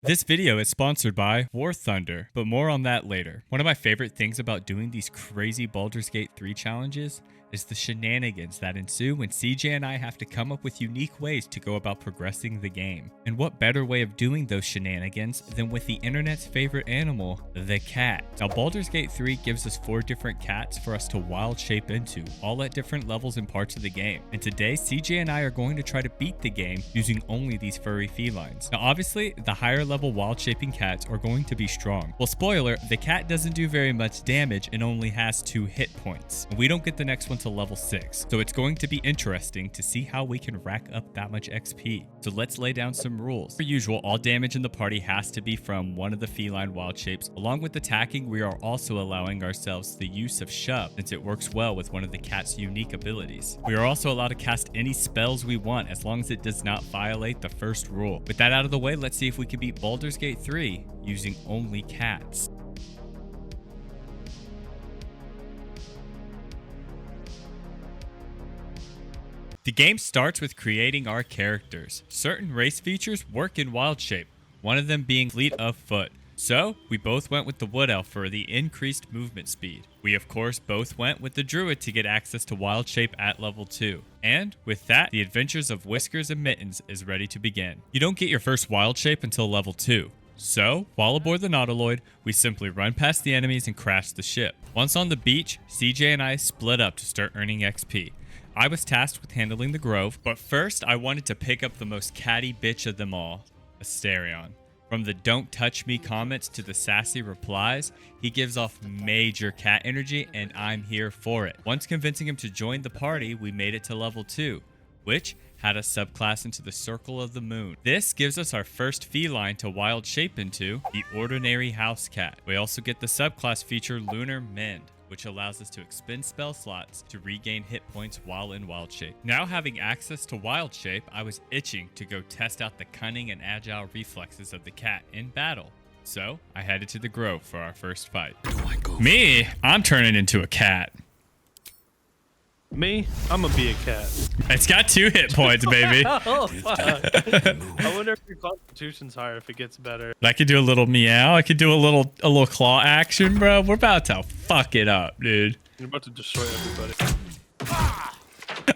This video is sponsored by War Thunder, but more on that later. One of my favorite things about doing these crazy Baldur's Gate 3 challenges is the shenanigans that ensue when CJ and I have to come up with unique ways to go about progressing the game. And what better way of doing those shenanigans than with the internet's favorite animal, the cat. Now Baldur's Gate 3 gives us 4 different cats for us to wild shape into, all at different levels and parts of the game. And today CJ and I are going to try to beat the game using only these furry felines. Now obviously the higher level wild shaping cats are going to be strong. Well, spoiler, the cat doesn't do very much damage and only has 2 hit points. And we don't get the next one till level 6. So it's going to be interesting to see how we can rack up that much XP. So let's lay down some rules. Per usual, all damage in the party has to be from one of the feline wild shapes. Along with attacking, we are also allowing ourselves the use of shove, since it works well with one of the cat's unique abilities. We are also allowed to cast any spells we want as long as it does not violate the first rule. With that out of the way, let's see if we can beat Baldur's Gate 3 using only cats. The game starts with creating our characters. Certain race features work in wild shape, one of them being fleet of foot. So, we both went with the Wood Elf for the increased movement speed. We of course both went with the Druid to get access to wild shape at level 2. And with that, the adventures of Whiskers and Mittens is ready to begin. You don't get your first wild shape until level 2. So, while aboard the Nautiloid, we simply run past the enemies and crash the ship. Once on the beach, CJ and I split up to start earning XP. I was tasked with handling the grove, but first I wanted to pick up the most catty bitch of them all, Asterion. From the "don't touch me" comments to the sassy replies, he gives off major cat energy and I'm here for it. Once convincing him to join the party, we made it to level 2, which had us subclass into the Circle of the Moon. This gives us our first feline to wild shape into, the Ordinary House Cat. We also get the subclass feature Lunar Mend, which allows us to expend spell slots to regain hit points while in wild shape. Now having access to wild shape, I was itching to go test out the cunning and agile reflexes of the cat in battle. So I headed to the grove for our first fight. Me, I'm turning into a cat. Me, I'm gonna be a cat. It's got 2 hit points, baby. Oh, fuck. I wonder if your constitution's higher if it gets better. I could do a little meow. I could do a little claw action, bro. We're about to fuck it up, dude. You're about to destroy everybody.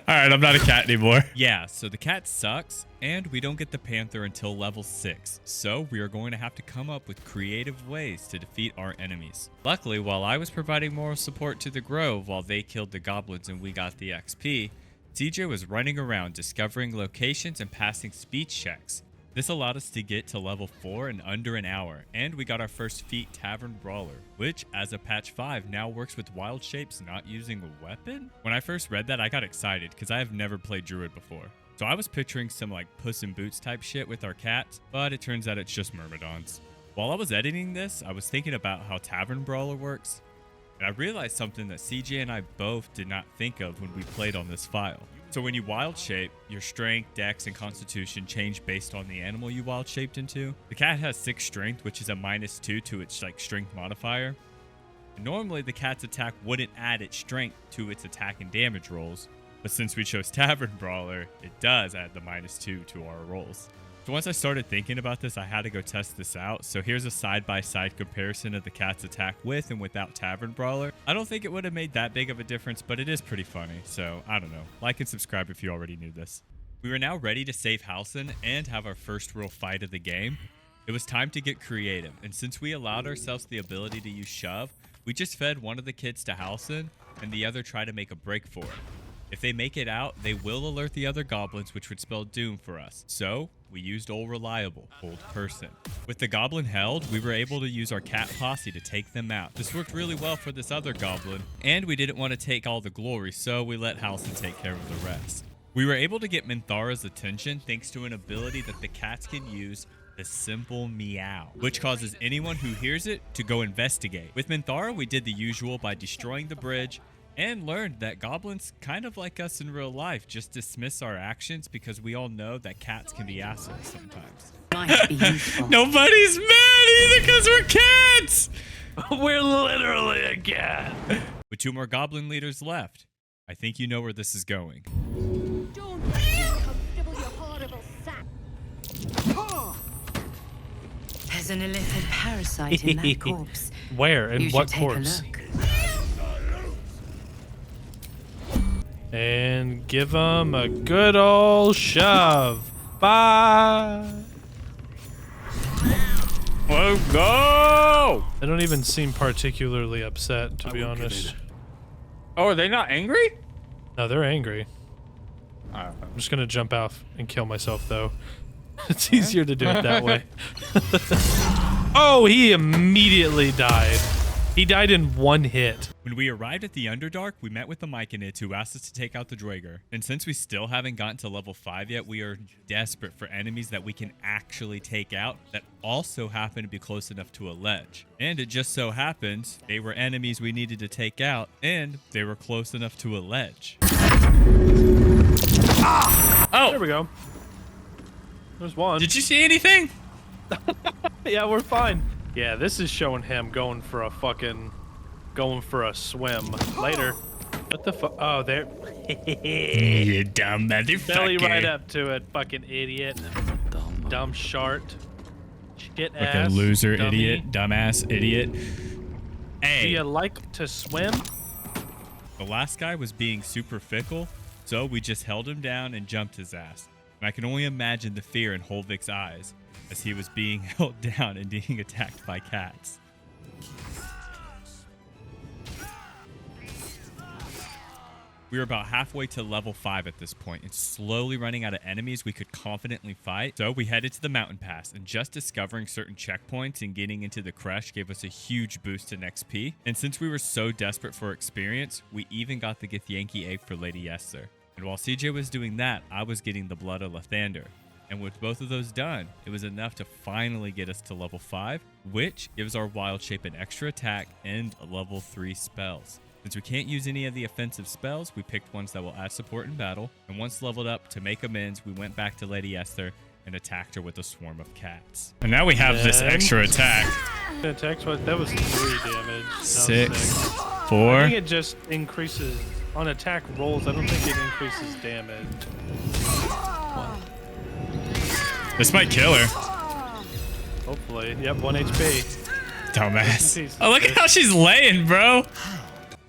All right, I'm not a cat anymore. Yeah, so the cat sucks, and we don't get the panther until level 6. So we are going to have to come up with creative ways to defeat our enemies. Luckily, while I was providing moral support to the grove while they killed the goblins and we got the XP, CJ was running around discovering locations and passing speech checks. This allowed us to get to level 4 in under an hour, and we got our first feat Tavern Brawler, which as of patch 5 now works with wild shapes not using a weapon? When I first read that, I got excited because I have never played Druid before. So I was picturing some like Puss in Boots type shit with our cats, but it turns out it's just Myrmidons. While I was editing this, I was thinking about how Tavern Brawler works, and I realized something that CJ and I both did not think of when we played on this file. So when you wild shape, your strength, dex, and constitution change based on the animal you wild shaped into. The cat has 6 strength, which is a -2 to its strength modifier. And normally the cat's attack wouldn't add its strength to its attack and damage rolls, but since we chose Tavern Brawler, it does add the -2 to our rolls. So once I started thinking about this, I had to go test this out. So here's a side-by-side comparison of the cat's attack with and without Tavern Brawler. I don't think it would have made that big of a difference, but it is pretty funny. So I don't know. Like and subscribe if you already knew this. We were now ready to save Halsin and have our first real fight of the game. It was time to get creative. And since we allowed ourselves the ability to use shove, we just fed one of the kids to Halsin and the other tried to make a break for it. If they make it out, they will alert the other goblins, which would spell doom for us. So we used Old Reliable, Old Person. With the goblin held, we were able to use our cat posse to take them out. This worked really well for this other goblin, and we didn't want to take all the glory, so we let Halsin take care of the rest. We were able to get Minthara's attention thanks to an ability that the cats can use, the simple meow, which causes anyone who hears it to go investigate. With Minthara, we did the usual by destroying the bridge, and learned that goblins, kind of like us in real life, just dismiss our actions because we all know that cats can be assholes sometimes. Nobody's mad either because we're cats! We're literally a cat. With 2 more goblin leaders left, I think you know where this is going. Don't feel comfortable, you horrible sap. There's an illithid parasite in that corpse. Where? In You what should take corpse? a look. And give him a good old shove. Bye. Let's go! They don't even seem particularly upset, to be honest. Oh, are they not angry? No, they're angry. I don't know. I'm just gonna jump off and kill myself, though. It's easier to do it that way. Oh, he immediately died. He died in one hit. When we arrived at the Underdark, we met with the Myconids who asked us to take out the Draugr. And since we still haven't gotten to level 5 yet, we are desperate for enemies that we can actually take out that also happen to be close enough to a ledge. And it just so happens they were enemies we needed to take out, and they were close enough to a ledge. Oh! There we go. There's one. Did you see anything? Yeah, we're fine. Yeah, this is showing him going for a swim. Later. What the fuck? Oh, there. You dumb motherfucker. Belly right up to it, fucking idiot. Dumb shart. Shit ass. Like a loser, dummy. idiot, dumbass, idiot. Do Hey. you like to swim? The last guy was being super fickle, so we just held him down and jumped his ass. And I can only imagine the fear in Holvik's eyes as he was being held down and being attacked by cats. We were about halfway to level 5 at this point and slowly running out of enemies we could confidently fight. So we headed to the mountain pass, and just discovering certain checkpoints and getting into the crush gave us a huge boost in XP. And since we were so desperate for experience, we even got the Githyanki egg for Lady Esther. And while CJ was doing that, I was getting the blood of Lathander. And with both of those done, it was enough to finally get us to level 5, which gives our wild shape an extra attack and a level 3 spells. Since we can't use any of the offensive spells, we picked ones that will add support in battle, and once leveled up to make amends, we went back to Lady Esther and attacked her with a swarm of cats. And now we have this extra attack. That was 3 damage. not 6, I 4. think it just increases on attack rolls. I don't think it increases damage. This might kill her. Hopefully. Yep, 1 HP. Dumbass. Oh, look at how she's laying, bro.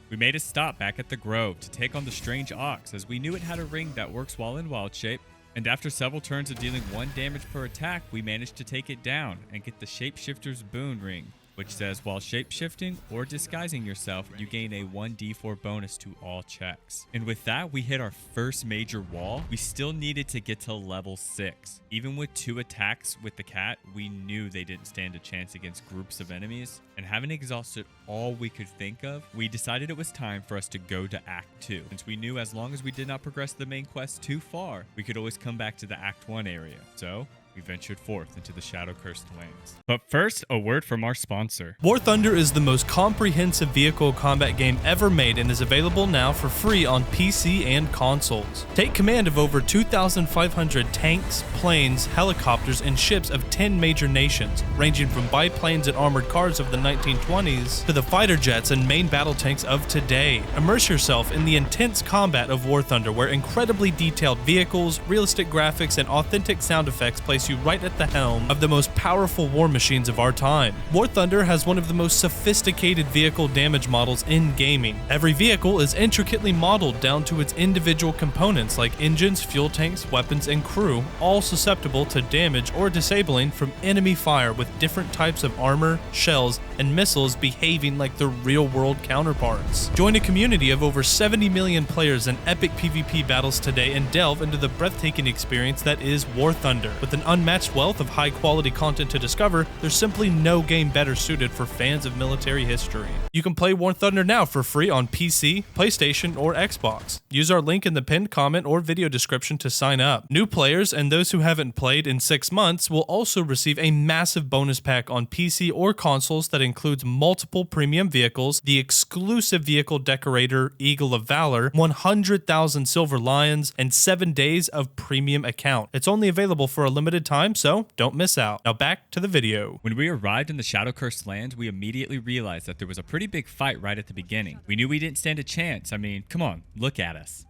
We made a stop back at the Grove to take on the strange ox, as we knew it had a ring that works while in wild shape, and after several turns of dealing 1 damage per attack, we managed to take it down and get the Shapeshifter's Boon Ring, which says while shapeshifting or disguising yourself, you gain a 1d4 bonus to all checks. And with that, we hit our first major wall. We still needed to get to level 6. Even with 2 attacks with the cat, we knew they didn't stand a chance against groups of enemies. And having exhausted all we could think of, we decided it was time for us to go to Act 2. Since we knew as long as we did not progress the main quest too far, we could always come back to the Act 1 area. So we ventured forth into the shadow-cursed lands. But first, a word from our sponsor. War Thunder is the most comprehensive vehicle combat game ever made and is available now for free on PC and consoles. Take command of over 2,500 tanks, planes, helicopters, and ships of 10 major nations, ranging from biplanes and armored cars of the 1920s to the fighter jets and main battle tanks of today. Immerse yourself in the intense combat of War Thunder, where incredibly detailed vehicles, realistic graphics, and authentic sound effects place you right at the helm of the most powerful war machines of our time. War Thunder has one of the most sophisticated vehicle damage models in gaming. Every vehicle is intricately modeled down to its individual components like engines, fuel tanks, weapons, and crew, all susceptible to damage or disabling from enemy fire, with different types of armor, shells, and missiles behaving like their real-world counterparts. Join a community of over 70 million players in epic PvP battles today and delve into the breathtaking experience that is War Thunder. With an unmatched wealth of high-quality content to discover, there's simply no game better suited for fans of military history. You can play War Thunder now for free on PC, PlayStation, or Xbox. Use our link in the pinned comment or video description to sign up. New players and those who haven't played in 6 months will also receive a massive bonus pack on PC or consoles that includes multiple premium vehicles, the exclusive vehicle decorator Eagle of Valor, 100,000 silver lions, and 7 days of premium account. It's only available for a limited time, so don't miss out. Now back to the video. When we arrived in the shadow-cursed lands, we immediately realized that there was a pretty big fight right at the beginning. We knew we didn't stand a chance. I mean, come on, look at us.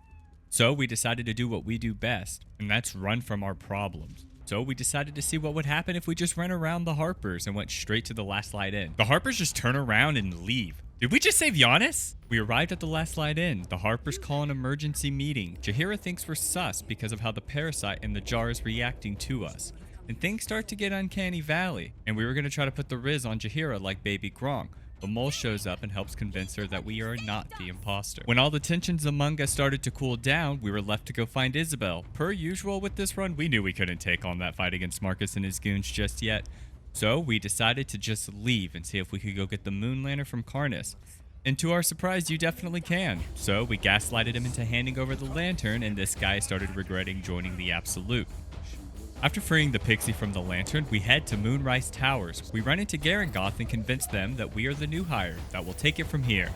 So we decided to do what we do best, and that's run from our problems. So we decided to see what would happen if we just ran around the Harpers and went straight to the Last Light Inn. The Harpers just turn around and leave. Did we just save Giannis? We arrived at the Last Light Inn. The Harpers call an emergency meeting. Jaheira thinks we're sus because of how the parasite in the jar is reacting to us. And things start to get uncanny valley. And we were going to try to put the Riz on Jaheira like baby Gronk. But Mole shows up and helps convince her that we are not the imposter. When all the tensions among us started to cool down, we were left to go find Isabel. Per usual with this run, we knew we couldn't take on that fight against Marcus and his goons just yet. So we decided to just leave and see if we could go get the moon lantern from Karnas. And to our surprise, you definitely can. So we gaslighted him into handing over the lantern, and this guy started regretting joining the Absolute. After freeing the pixie from the lantern, we head to Moonrise Towers. We run into Garangoth and convince them that we are the new hire, that will take it from here.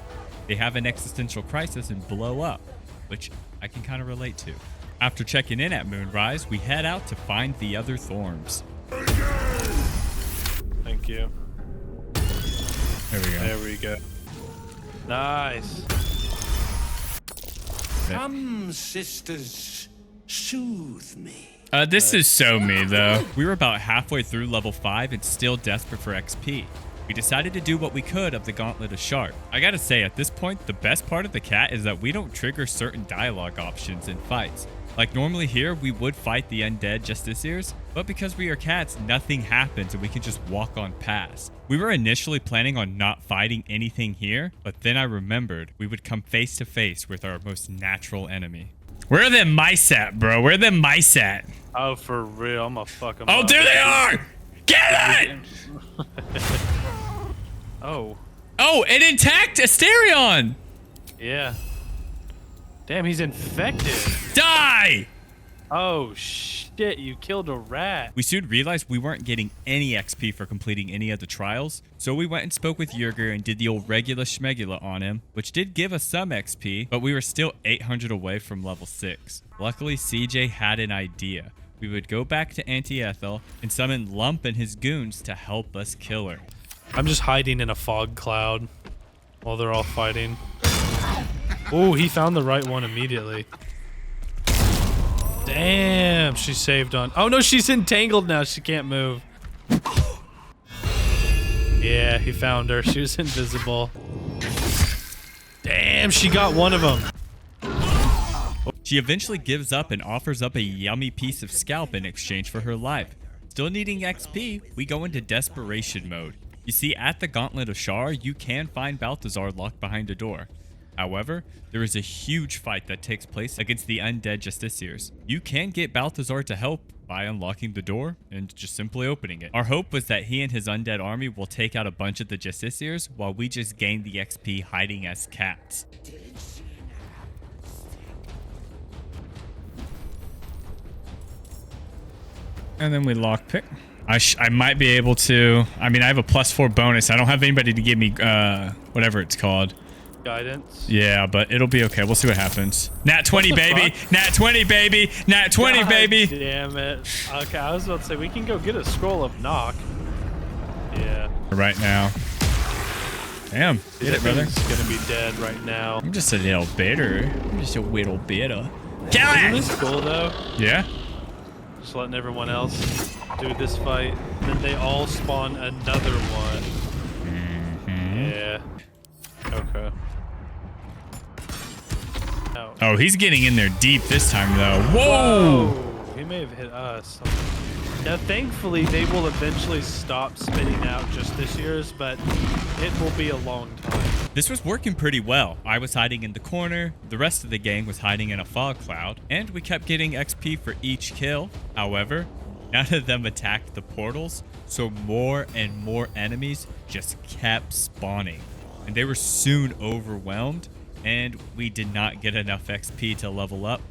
They have an existential crisis and blow up, which I can kind of relate to. After checking in at Moonrise, we head out to find the other Thorns. Thank you. There we go. There we go. Nice. Come, sisters, soothe me. This is so me, though. We were about halfway through level 5 and still desperate for XP. We decided to do what we could of the Gauntlet of Sharp. I gotta say, at this point, the best part of the cat is that we don't trigger certain dialogue options in fights. Like normally here, we would fight the undead justiciars, but because we are cats, nothing happens and we can just walk on past. We were initially planning on not fighting anything here, but then I remembered we would come face to face with our most natural enemy. Where are them mice at, bro? Where are them mice at? Oh, for real. I'm gonna fuck them Oh, up. there they are! Get it! Oh. Oh, an intact Asterion! Yeah. Damn, he's infected. Die! Oh, shit. You killed a rat. We soon realized we weren't getting any XP for completing any of the trials, so we went and spoke with Yerger and did the old regular schmegula on him, which did give us some XP, but we were still 800 away from level 6. Luckily, CJ had an idea. We would go back to Auntie Ethel and summon Lump and his goons to help us kill her. I'm just hiding in a fog cloud while they're all fighting. Oh, he found the right one immediately. Damn, she saved on. Oh no, she's entangled now. She can't move. Yeah, he found her. She was invisible. Damn, she got one of them. She eventually gives up and offers up a yummy piece of scalp in exchange for her life. Still needing XP, we go into desperation mode. You see, at the Gauntlet of Shar, you can find Balthazar locked behind a door. However, there is a huge fight that takes place against the undead justiciars. You can get Balthazar to help by unlocking the door and just simply opening it. Our hope was that he and his undead army will take out a bunch of the justiciars while we just gain the XP hiding as cats. And then we lockpick. I might be able to. I mean, I have a +4 bonus. I don't have anybody to give me whatever it's called. Guidance. Yeah, but it'll be okay. We'll see what happens. Nat 20, baby. Nat 20, baby. Nat 20, God baby. Damn it. Okay, I was about to say we can go get a scroll of knock. Yeah. Right now. Damn. Get it, brother. He's gonna be dead right now. I'm just a little bitter. I'm just a little bitter. Kill Isn't it! this cool though? Yeah. Just letting everyone else do this fight. Then they all spawn another one. Yeah. Okay. Oh. Oh, he's getting in there deep this time, though. Whoa! Whoa! He may have hit us. Now, thankfully, they will eventually stop spitting out justiciars, but it will be a long time. This was working pretty well. I was hiding in the corner, the rest of the gang was hiding in a fog cloud, and we kept getting XP for each kill. However, none of them attacked the portals, so more and more enemies just kept spawning. And they were soon overwhelmed, and we did not get enough XP to level up.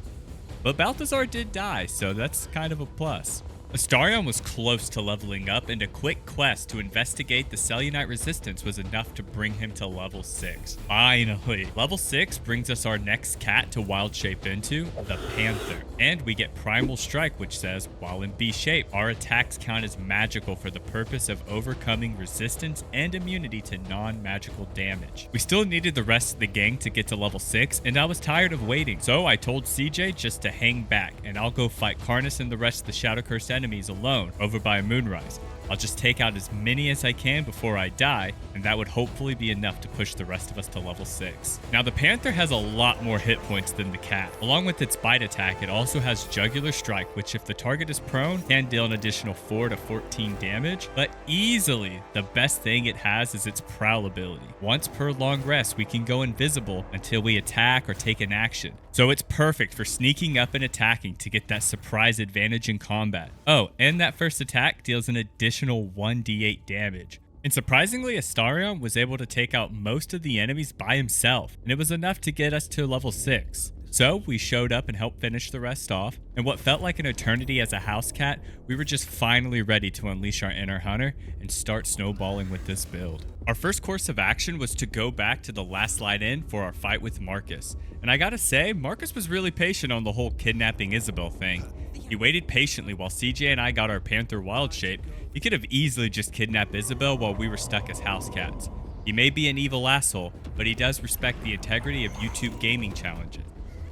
But Balthazar did die, so that's kind of a plus. Astarion was close to leveling up, and a quick quest to investigate the Selunite resistance was enough to bring him to level 6. Finally! Level 6 brings us our next cat to wild shape into, the Panther. And we get Primal Strike, which says, while in B shape, our attacks count as magical for the purpose of overcoming resistance and immunity to non-magical damage. We still needed the rest of the gang to get to level 6, and I was tired of waiting, so I told CJ just to hang back, and I'll go fight Karnas and the rest of the Shadow Curse enemies enemies alone over by Moonrise. I'll just take out as many as I can before I die, and that would hopefully be enough to push the rest of us to level 6. Now the Panther has a lot more hit points than the cat. Along with its bite attack, it also has Jugular Strike, which if the target is prone, can deal an additional 4 to 14 damage, but easily the best thing it has is its Prowl ability. Once per long rest, we can go invisible until we attack or take an action. So it's perfect for sneaking up and attacking to get that surprise advantage in combat. Oh, and that first attack deals an additional 1d8 damage. And surprisingly, Astarion was able to take out most of the enemies by himself, and it was enough to get us to level 6. So we showed up and helped finish the rest off, and what felt like an eternity as a house cat, we were just finally ready to unleash our inner hunter and start snowballing with this build. Our first course of action was to go back to the last light in for our fight with Marcus. And I gotta say, Marcus was really patient on the whole kidnapping Isabel thing. He waited patiently while CJ and I got our Panther wild shape. He could have easily just kidnapped Isabel while we were stuck as house cats. He may be an evil asshole, but he does respect the integrity of YouTube gaming challenges.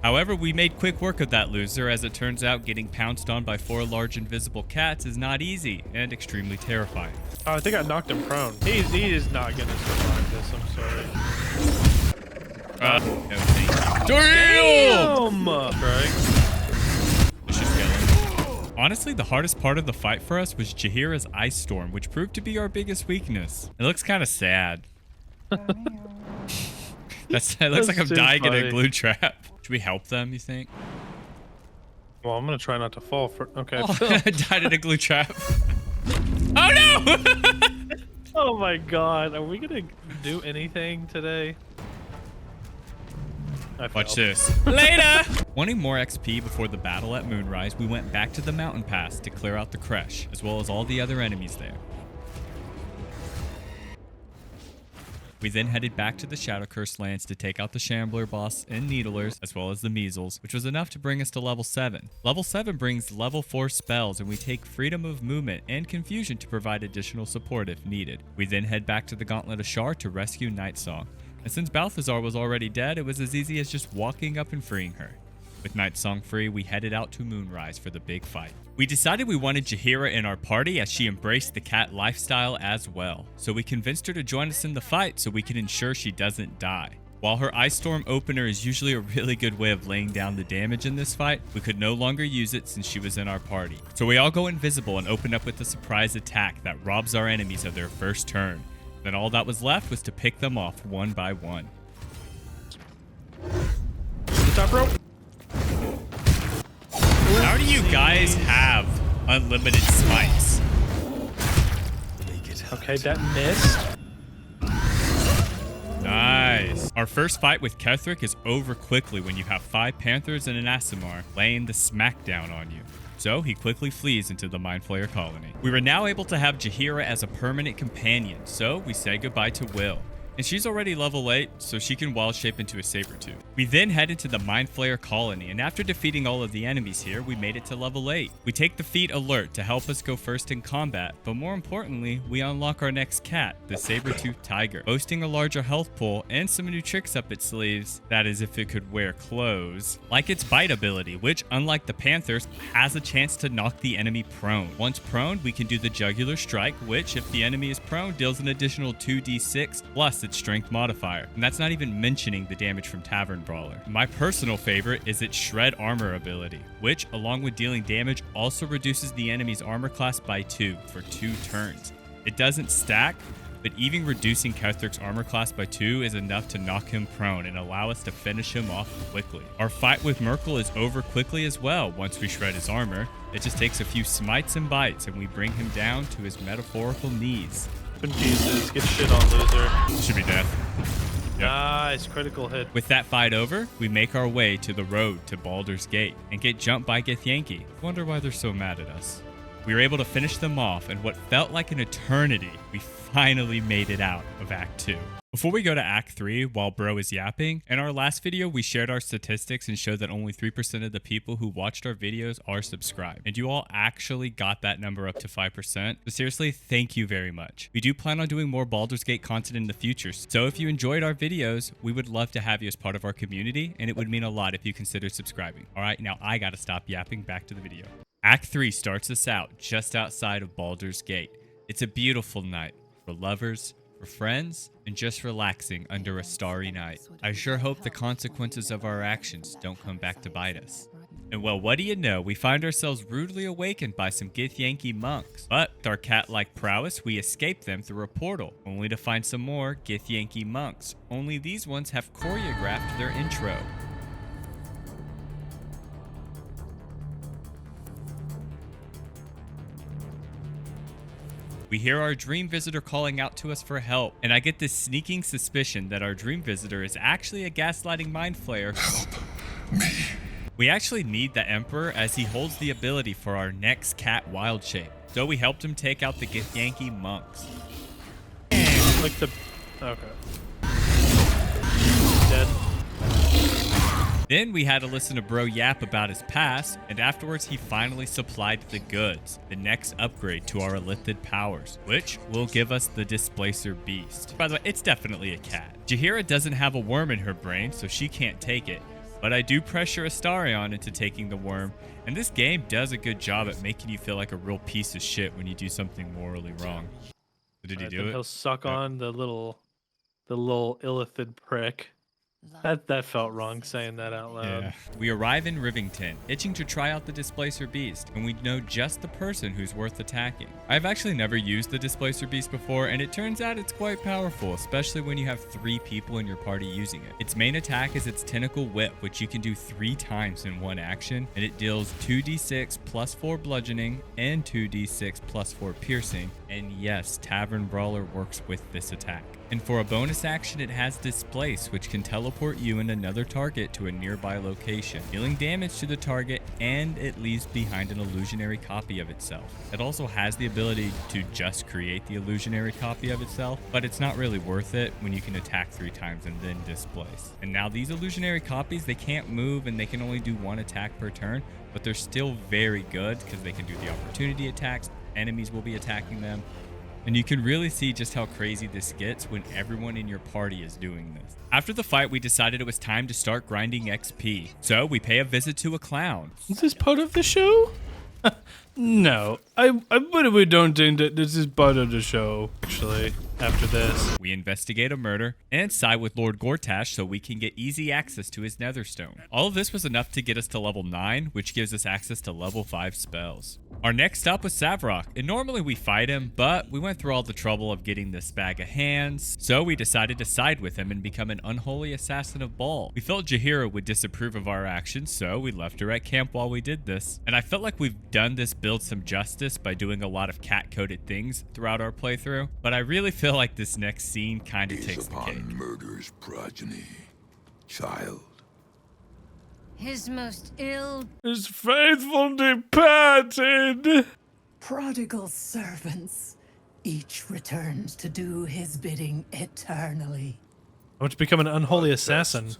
However, we made quick work of that loser, as it turns out getting pounced on by 4 large invisible cats is not easy and extremely terrifying. Oh, I think I knocked him prone. He is not gonna survive this, I'm sorry. No thank you. Damn! Right. Let's just kill him. Honestly, the hardest part of the fight for us was Jaheira's Ice Storm, which proved to be our biggest weakness. It looks kind of sad. It looks like I'm dying in a glue trap. Should we help them, you think? Well, I'm gonna try not to fall for. Okay. Oh, I died in a glue trap. Oh no! Oh my god, are we gonna do anything today? Watch this. Later! Wanting more XP before the battle at Moonrise, we went back to the mountain pass to clear out the Kresh, as well as all the other enemies there. We then headed back to the Shadow Curse lands to take out the Shambler boss and Needlers, as well as the Measles, which was enough to bring us to level 7. Level 7 brings level 4 spells, and we take Freedom of Movement and Confusion to provide additional support if needed. We then head back to the Gauntlet of Shar to rescue Nightsong. And since Balthazar was already dead, it was as easy as just walking up and freeing her. With Nightsong free, we headed out to Moonrise for the big fight. We decided we wanted Jaheira in our party as she embraced the cat lifestyle as well. So we convinced her to join us in the fight so we can ensure she doesn't die. While her Ice Storm opener is usually a really good way of laying down the damage in this fight, we could no longer use it since she was in our party. So we all go invisible and open up with a surprise attack that robs our enemies of their first turn. Then all that was left was to pick them off one by one. Top rope. How do you guys have unlimited smites? Okay, that missed. Nice. Our first fight with Ketheric is over quickly when you have 5 Panthers and an Aasimar laying the smackdown on you. So he quickly flees into the Mind Flayer colony. We were now able to have Jaheira as a permanent companion, so we say goodbye to Will. And she's already level 8, so she can wild shape into a Sabertooth. We then head into the Mind Flayer colony, and after defeating all of the enemies here, we made it to level 8. We take the feat Alert to help us go first in combat, but more importantly, we unlock our next cat, the Sabertooth Tiger, boasting a larger health pool and some new tricks up its sleeves, that is if it could wear clothes, like its bite ability, which unlike the Panthers, has a chance to knock the enemy prone. Once prone, we can do the Jugular Strike, which if the enemy is prone, deals an additional 2d6 plus its strength modifier, and that's not even mentioning the damage from Tavern Brawler. My personal favorite is its Shred Armor ability, which along with dealing damage also reduces the enemy's armor class by 2 for 2 turns. It doesn't stack, but even reducing Ketheric's armor class by 2 is enough to knock him prone and allow us to finish him off quickly. Our fight with Merkel is over quickly as well once we shred his armor. It just takes a few smites and bites and we bring him down to his metaphorical knees. Jesus, get shit on, loser. Should be death. Yep. Nice, critical hit. With that fight over, we make our way to the road to Baldur's Gate and get jumped by Githyanki. Wonder why they're so mad at us. We were able to finish them off, and what felt like an eternity, we finally made it out of Act 2. Before we go to Act 3, while bro is yapping, in our last video we shared our statistics and showed that only 3% of the people who watched our videos are subscribed. And you all actually got that number up to 5%. So seriously, thank you very much. We do plan on doing more Baldur's Gate content in the future, so if you enjoyed our videos, we would love to have you as part of our community, and it would mean a lot if you consider subscribing. Alright, now I gotta stop yapping, back to the video. Act 3 starts us out just outside of Baldur's Gate. It's a beautiful night for lovers, for friends, and just relaxing under a starry night. I sure hope the consequences of our actions don't come back to bite us. And well, what do you know? We find ourselves rudely awakened by some Githyanki monks. But with our cat-like prowess, we escape them through a portal, only to find some more Githyanki monks. Only these ones have choreographed their intro. We hear our dream visitor calling out to us for help, and I get this sneaking suspicion that our dream visitor is actually a gaslighting mind flayer. Help me. We actually need the Emperor as he holds the ability for our next cat wild shape. So we helped him take out the Githyanki monks. Like the... Okay. Dead. Then we had to listen to Bro yap about his past, and afterwards he finally supplied the goods, the next upgrade to our elithid powers, which will give us the displacer beast. By the way, it's definitely a cat. Jaheira doesn't have a worm in her brain, so she can't take it, but I do pressure Astarion into taking the worm, and this game does a good job at making you feel like a real piece of shit when you do something morally wrong. Did he do it? He'll suck on the little illithid prick. That felt wrong saying that out loud. Yeah. We arrive in Rivington, itching to try out the Displacer Beast, and we know just the person who's worth attacking. I've actually never used the Displacer Beast before, and it turns out it's quite powerful, especially when you have 3 people in your party using it. Its main attack is its Tentacle Whip, which you can do 3 times in one action, and it deals 2d6 plus 4 bludgeoning and 2d6 plus 4 piercing, and yes, Tavern Brawler works with this attack. And for a bonus action, it has Displace, which can teleport you and another target to a nearby location, dealing damage to the target, and it leaves behind an illusionary copy of itself. It also has the ability to just create the illusionary copy of itself, but it's not really worth it when you can attack 3 times and then Displace. And now these illusionary copies, they can't move and they can only do 1 attack per turn, but they're still very good because they can do the opportunity attacks, enemies will be attacking them. And you can really see just how crazy this gets when everyone in your party is doing this. After the fight, we decided it was time to start grinding XP. So we pay a visit to a clown. Is this part of the show? No, I we don't think that this is part of the show, actually, after this. We investigate a murder and side with Lord Gortash so we can get easy access to his netherstone. All of this was enough to get us to level 9, which gives us access to level 5 spells. Our next stop was Savrok, and normally we fight him, but we went through all the trouble of getting this bag of hands, so we decided to side with him and become an unholy assassin of Baal. We felt Jaheira would disapprove of our actions, so we left her at camp while we did this. And I felt like we've done this build some justice by doing a lot of cat-coded things throughout our playthrough, but I really feel like this next scene kind of takes the cake. Murder's progeny, child. His most ill His faithful departed. Prodigal servants, each returns to do his bidding eternally. I want to become an unholy assassin.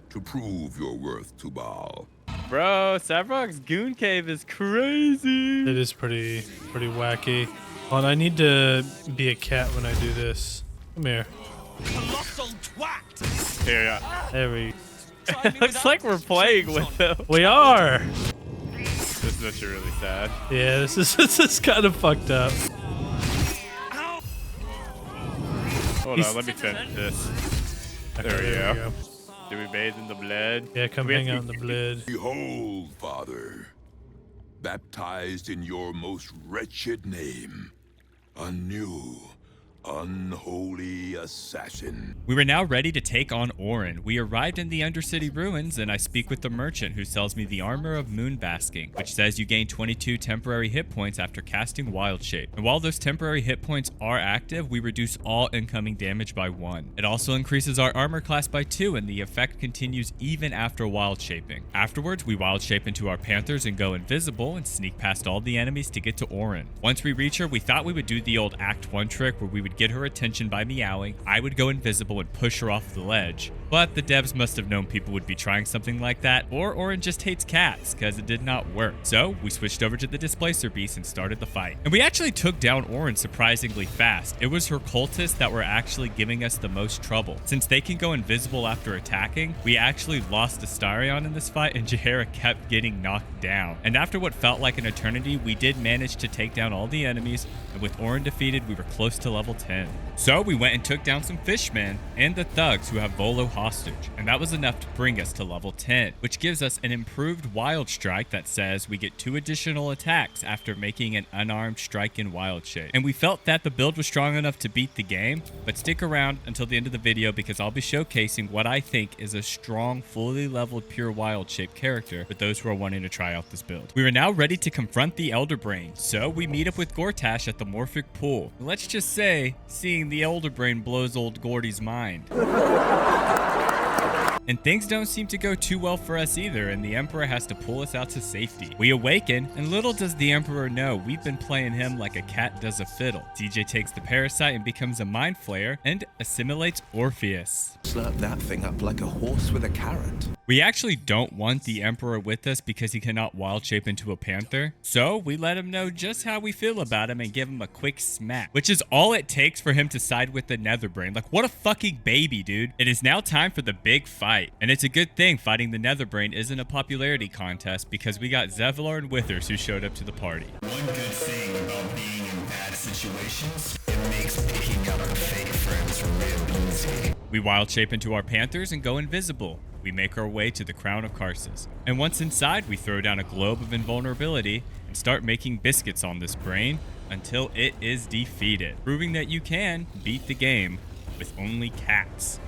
To prove your worth to Baal. Bro, Savrok's Goon Cave is crazy. It is pretty wacky. Hold on, I need to be a cat when I do this. Come here. Colossal twat! Here, yeah. There we Looks like we're playing with them. We are! This is actually really sad. Yeah, this is kind of fucked up. Hold on, let me finish this. There we go. Do we bathe in the blood? Yeah, come hang out in the blood. Behold, Father, baptized in your most wretched name, a new, unholy assassin. We were now ready to take on Orin. We arrived in the Undercity ruins, and I speak with the merchant who sells me the armor of Moonbasking, which says you gain 22 temporary hit points after casting Wild Shape. And while those temporary hit points are active, we reduce all incoming damage by 1. It also increases our armor class by 2, and the effect continues even after Wild Shaping. Afterwards, we Wild Shape into our panthers and go invisible and sneak past all the enemies to get to Orin. Once we reach her, we thought we would do the old Act 1 trick where we would get her attention by meowing, I would go invisible and push her off the ledge, But the devs must have known people would be trying something like that, or Orin just hates cats, because it did not work. So we switched over to the displacer beast and started the fight. And we actually took down Orin surprisingly fast. It was her cultists that were actually giving us the most trouble. Since they can go invisible after attacking, we actually lost Astarion in this fight, and Jaehaera kept getting knocked down. And after what felt like an eternity, we did manage to take down all the enemies, and with Orin defeated, we were close to level 10. So we went and took down some fishmen and the thugs who have Volo hostage, and that was enough to bring us to level 10, which gives us an improved wild strike that says we get 2 additional attacks after making an unarmed strike in wild shape. And we felt that the build was strong enough to beat the game, but stick around until the end of the video because I'll be showcasing what I think is a strong, fully leveled pure wild shape character for those who are wanting to try out this build. We are now ready to confront the Elderbrain, so we meet up with Gortash at the Morphic Pool. Let's just say, seeing the Elderbrain blows old Gordy's mind. And things don't seem to go too well for us either, and the Emperor has to pull us out to safety. We awaken, and little does the Emperor know we've been playing him like a cat does a fiddle. DJ takes the parasite and becomes a mind flayer and assimilates Orpheus. Slurp that thing up like a horse with a carrot. We actually don't want the Emperor with us because he cannot wild shape into a panther. So we let him know just how we feel about him and give him a quick smack, which is all it takes for him to side with the Netherbrain. Like, what a fucking baby, dude. It is now time for the big fight. And it's a good thing fighting the Netherbrain isn't a popularity contest because we got Zevlor and Withers who showed up to the party. One good thing about being in bad situations, it makes picking up fake friends real easy. We wild shape into our panthers and go invisible. We make our way to the crown of Karsus. And once inside, we throw down a globe of invulnerability and start making biscuits on this brain until it is defeated, proving that you can beat the game with only cats.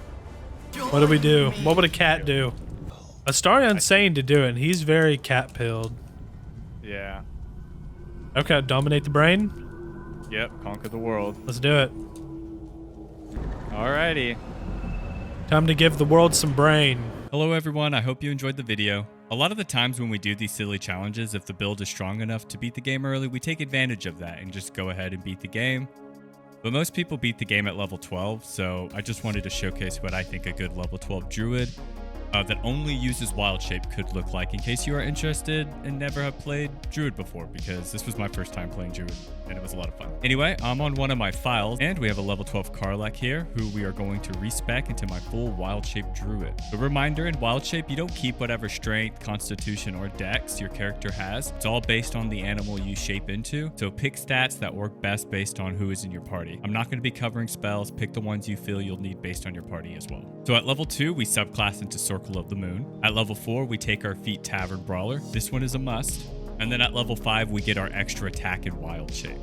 What do we do? What would a cat do? Astarion's saying to do it, and he's very cat-pilled. Yeah. Okay, dominate the brain? Yep, conquer the world. Let's do it. Alrighty. Time to give the world some brain. Hello everyone, I hope you enjoyed the video. A lot of the times when we do these silly challenges, if the build is strong enough to beat the game early, we take advantage of that and just go ahead and beat the game. But most people beat the game at level 12, so I just wanted to showcase what I think a good level 12 druid that only uses wild shape could look like, in case you are interested and never have played druid before, because this was my first time playing druid and it was a lot of fun. Anyway, I'm on one of my files and we have a level 12 Karl here who we are going to respec into my full wild shape druid. A reminder, in wild shape you don't keep whatever strength, constitution, or dex your character has. It's all based on the animal you shape into, so pick stats that work best based on who is in your party. I'm not going to be covering spells, pick the ones you feel you'll need based on your party as well. So at level 2 we subclass into Circle of the Moon. At level 4 we take our feat Tavern Brawler. This one is a must. And then at level 5 we get our extra attack in wild shape.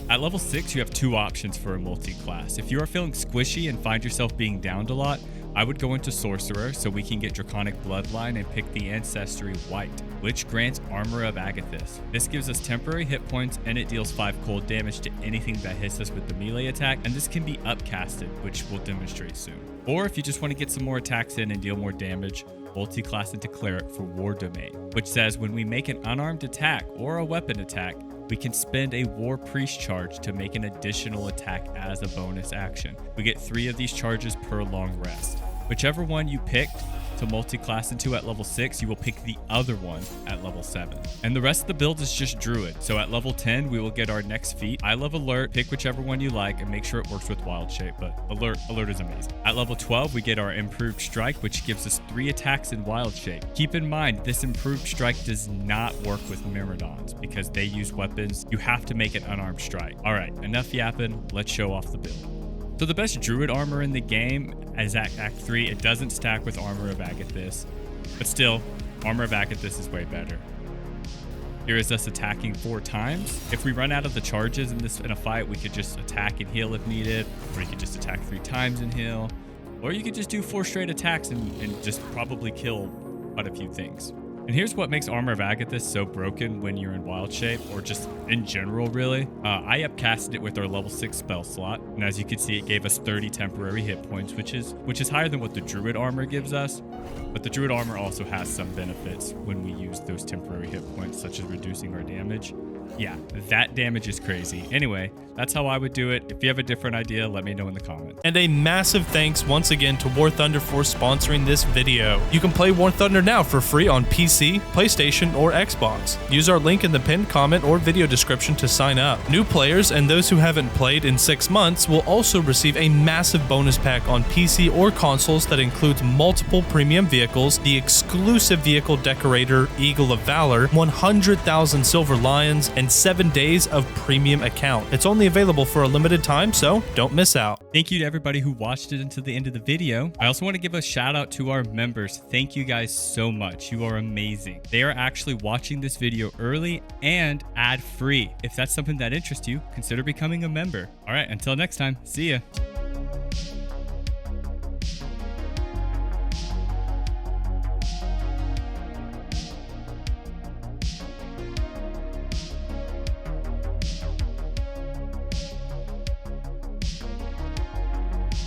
At level 6 you have 2 options for a multi-class. If you are feeling squishy and find yourself being downed a lot, I would go into Sorcerer so we can get Draconic Bloodline and pick the Ancestry White, which grants Armor of Agathis. This gives us temporary hit points and it deals 5 cold damage to anything that hits us with the melee attack, and this can be upcasted, which we'll demonstrate soon. Or if you just want to get some more attacks in and deal more damage, multi-class into Cleric for War Domain, which says when we make an unarmed attack or a weapon attack, we can spend a War Priest charge to make an additional attack as a bonus action. We get 3 of these charges per long rest. Whichever one you picked to multi-class into at level 6, you will pick the other one at level 7. And the rest of the build is just Druid. So at level 10, we will get our next feat. I love Alert. Pick whichever one you like and make sure it works with Wild Shape, but Alert is amazing. At level 12, we get our Improved Strike, which gives us 3 attacks in Wild Shape. Keep in mind, this Improved Strike does not work with Myrmidons because they use weapons. You have to make an unarmed strike. All right, enough yapping. Let's show off the build. So the best druid armor in the game is at Act 3. It doesn't stack with Armor of Agathis, but still, Armor of Agathis is way better. Here is us attacking 4 times. If we run out of the charges in a fight, we could just attack and heal if needed, or you could just attack 3 times and heal, or you could just do 4 straight attacks and just probably kill quite a few things. And here's what makes Armor of Agathis so broken when you're in Wild Shape, or just in general, really. I upcasted it with our level 6 spell slot, and as you can see, it gave us 30 temporary hit points, which is higher than what the Druid armor gives us. But the Druid armor also has some benefits when we use those temporary hit points, such as reducing our damage. Yeah, that damage is crazy. Anyway, that's how I would do it. If you have a different idea, let me know in the comments. And a massive thanks once again to War Thunder for sponsoring this video. You can play War Thunder now for free on PC, PlayStation, or Xbox. Use our link in the pinned comment or video description to sign up. New players and those who haven't played in 6 months will also receive a massive bonus pack on PC or consoles that includes multiple premium vehicles, the exclusive vehicle decorator Eagle of Valor, 100,000 silver lions, and 7 days of premium account. It's only available for a limited time, so don't miss out. Thank you to everybody who watched it until the end of the video. I also want to give a shout out to our members. Thank you guys so much. You are amazing. They are actually watching this video early and ad-free. If that's something that interests you, consider becoming a member. All right, until next time, see ya.